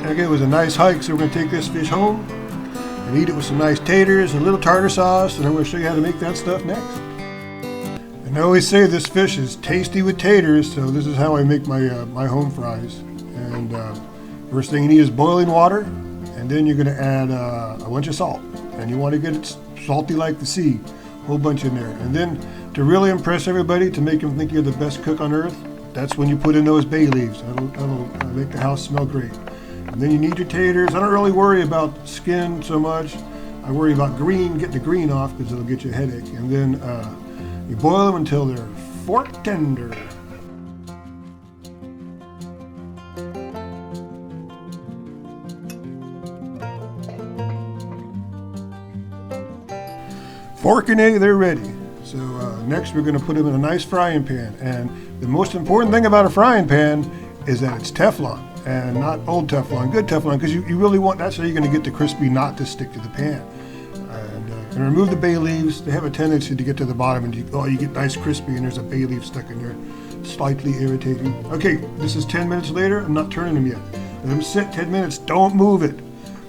Okay, it was a nice hike, so we're gonna take this fish home and eat it with some nice taters and a little tartar sauce, and I'm gonna show you how to make that stuff next. And I always say this fish is tasty with taters, so this is how I make my home fries. And first thing you need is boiling water, and then you're gonna add a bunch of salt, and you want to get it salty like the sea, a whole bunch in there. And then to really impress everybody, to make them think you're the best cook on earth, that's when you put in those bay leaves. That'll make the house smell great. And then you need your taters. I don't really worry about skin so much. I worry about getting the green off, because it'll get you a headache. And then you boil them until they're fork tender. Fork and egg, they're ready. So next we're going to put them in a nice frying pan. And the most important thing about a frying pan is that it's Teflon, and not old Teflon, good Teflon, because you really want, that's how you're going to get the crispy not to stick to the pan. And remove the bay leaves. They have a tendency to get to the bottom and you get nice crispy and there's a bay leaf stuck in there. Slightly irritating. Okay, this is 10 minutes later. I'm not turning them yet. Let them sit 10 minutes. Don't move it.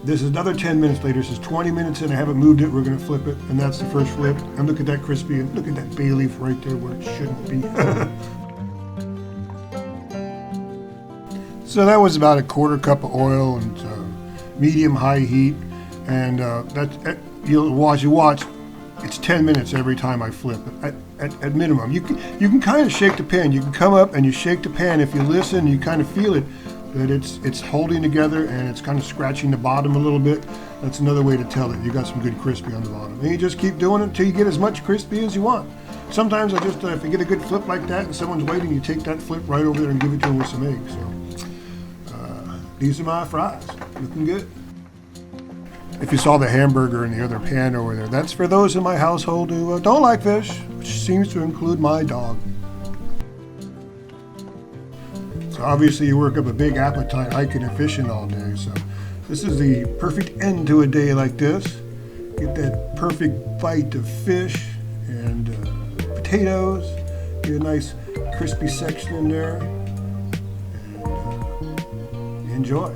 This is another 10 minutes later. This is 20 minutes in. I haven't moved it. We're going to flip it. And that's the first flip. And look at that crispy, and look at that bay leaf right there where it shouldn't be. So that was about a quarter cup of oil and medium-high heat. And you watch, it's 10 minutes every time I flip it, at minimum. You can kind of shake the pan. You can come up and you shake the pan. If you listen, you kind of feel it, that it's holding together and it's kind of scratching the bottom a little bit. That's another way to tell that you got some good crispy on the bottom. And you just keep doing it until you get as much crispy as you want. Sometimes I just, if you get a good flip like that and someone's waiting, you take that flip right over there and give it to them with some eggs. So these are my fries, looking good. If you saw the hamburger in the other pan over there, that's for those in my household who don't like fish, which seems to include my dog. So obviously you work up a big appetite hiking and fishing all day, so this is the perfect end to a day like this. Get that perfect bite of fish and potatoes, get a nice crispy section in there, and enjoy.